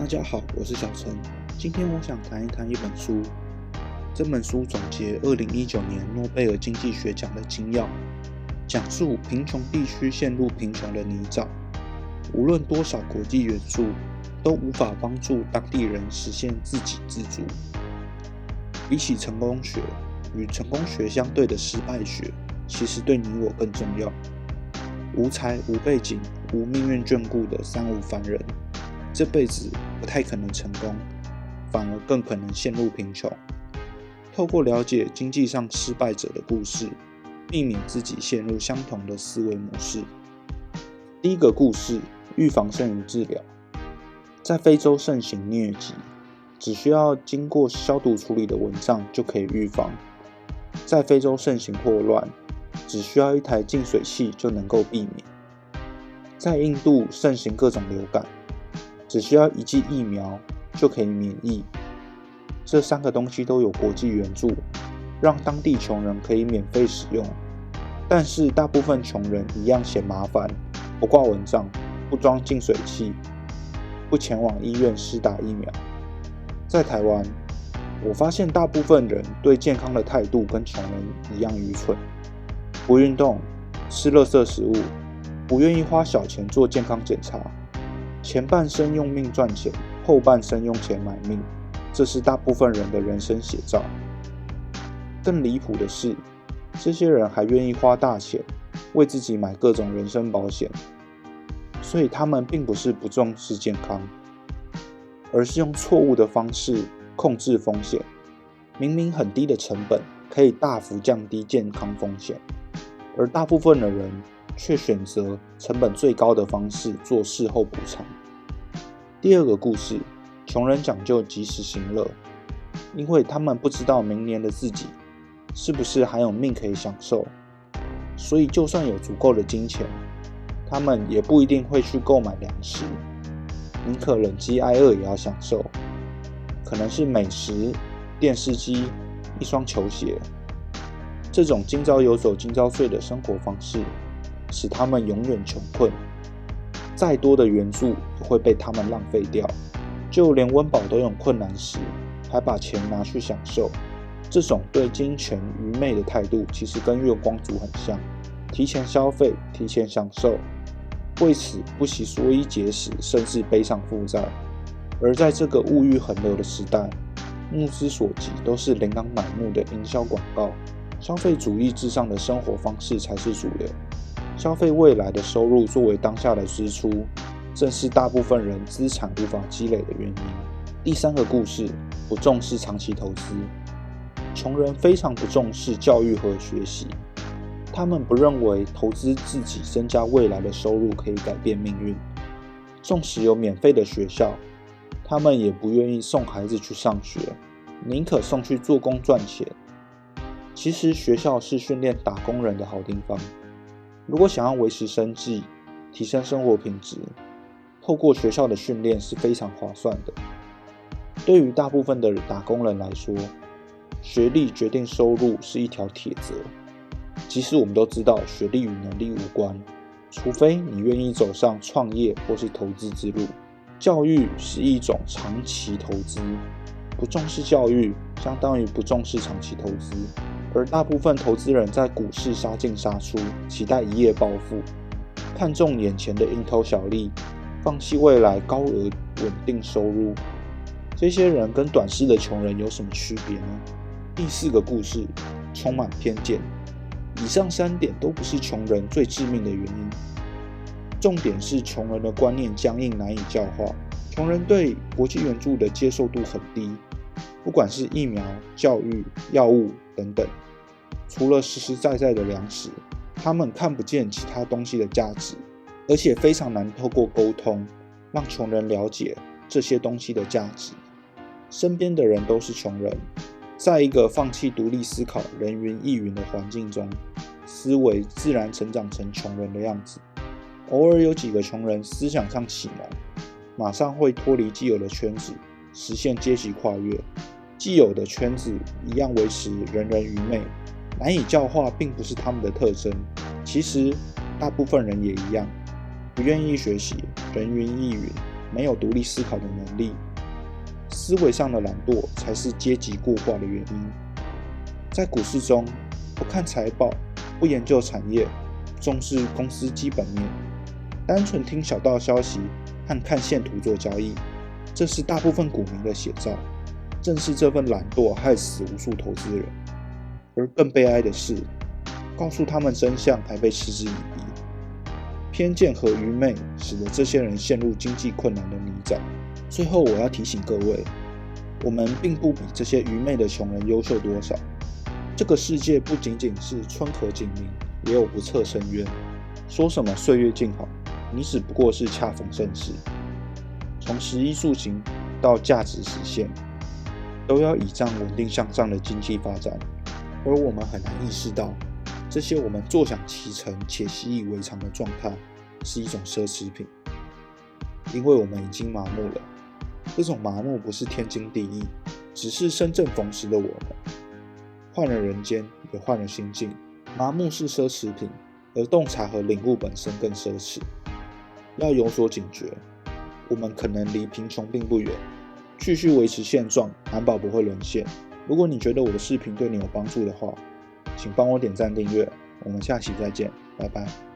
大家好，我是小陈。今天我想谈一谈一本书。这本书总结2019年诺贝尔经济学奖的精要，讲述贫穷地区陷入贫穷的泥沼，无论多少国际援助，都无法帮助当地人实现自给自足。比起成功学，与成功学相对的失败学，其实对你我更重要。无才、无背景、无命运眷顾的三无凡人，这辈子不太可能成功，反而更可能陷入贫穷。透过了解经济上失败者的故事，避免自己陷入相同的思维模式。第一个故事，预防胜于治疗。在非洲盛行疟疾，只需要经过消毒处理的蚊帐就可以预防。在非洲盛行霍乱，只需要一台净水器就能够避免。在印度盛行各种流感，只需要一剂疫苗就可以免疫。这三个东西都有国际援助，让当地穷人可以免费使用。但是大部分穷人一样嫌麻烦，不挂蚊帐，不装净水器，不前往医院施打疫苗。在台湾，我发现大部分人对健康的态度跟穷人一样愚蠢，不运动，吃垃圾食物，不愿意花小钱做健康检查，前半生用命赚钱，后半生用钱买命，这是大部分人的人生写照。更离谱的是，这些人还愿意花大钱为自己买各种人身保险，所以他们并不是不重视健康，而是用错误的方式控制风险。明明很低的成本可以大幅降低健康风险，而大部分的人却选择成本最高的方式做事后补偿。第二个故事，穷人讲究及时行乐，因为他们不知道明年的自己是不是还有命可以享受，所以就算有足够的金钱，他们也不一定会去购买粮食，宁可忍饥挨饿也要享受，可能是美食、电视机、一双球鞋。这种今朝有酒今朝醉的生活方式，使他们永远穷困，再多的援助也会被他们浪费掉，就连温饱都有困难时，还把钱拿去享受。这种对金钱愚昧的态度，其实跟月光族很像，提前消费，提前享受，为此不惜缩衣节食，甚至背上负债。而在这个物欲横流的时代，目之所及都是琳琅满目的营销广告，消费主义至上的生活方式才是主流。消费未来的收入作为当下的支出，正是大部分人资产无法积累的原因。第三个故事，不重视长期投资。穷人非常不重视教育和学习，他们不认为投资自己增加未来的收入可以改变命运。纵使有免费的学校，他们也不愿意送孩子去上学，宁可送去做工赚钱。其实学校是训练打工人的好地方，如果想要维持生计，提升生活品质，透过学校的训练是非常划算的。对于大部分的打工人来说，学历决定收入是一条铁则。即使我们都知道学历与能力无关，除非你愿意走上创业或是投资之路。教育是一种长期投资，不重视教育相当于不重视长期投资。而大部分投资人在股市杀进杀出，期待一夜暴富，看重眼前的蝇头小利，放弃未来高额稳定收入。这些人跟短视的穷人有什么区别呢？第四个故事，充满偏见。以上三点都不是穷人最致命的原因，重点是穷人的观念僵硬，难以教化。穷人对国际援助的接受度很低，不管是疫苗、教育、药物等等，除了实实在在的粮食，他们看不见其他东西的价值，而且非常难透过沟通让穷人了解这些东西的价值。身边的人都是穷人，在一个放弃独立思考、人云亦云的环境中，思维自然成长成穷人的样子。偶尔有几个穷人思想上启蒙，马上会脱离既有的圈子，实现阶级跨越。既有的圈子一样维持人人愚昧，难以教化并不是他们的特征。其实大部分人也一样，不愿意学习，人云亦云，没有独立思考的能力。思维上的懒惰才是阶级固化的原因。在股市中，不看财报，不研究产业，不重视公司基本面，单纯听小道消息和看线图做交易，这是大部分股民的写照。正是这份懒惰害死无数投资人。而更悲哀的是，告诉他们真相还被嗤之以鼻。偏见和愚昧使得这些人陷入经济困难的泥沼。最后我要提醒各位，我们并不比这些愚昧的穷人优秀多少。这个世界不仅仅是春和景明，也有不测深渊。说什么岁月静好，你只不过是恰逢盛世。从食衣住行到价值实现，都要倚仗稳定向上的经济发展。而我们很难意识到，这些我们坐享其成且习以为常的状态是一种奢侈品，因为我们已经麻木了。这种麻木不是天经地义，只是身正逢时的我们换了人间，也换了心境。麻木是奢侈品，而洞察和领悟本身更奢侈。要有所警觉，我们可能离贫穷并不远，继续维持现状，难保不会沦陷。如果你觉得我的视频对你有帮助的话，请帮我点赞订阅，我们下期再见，拜拜。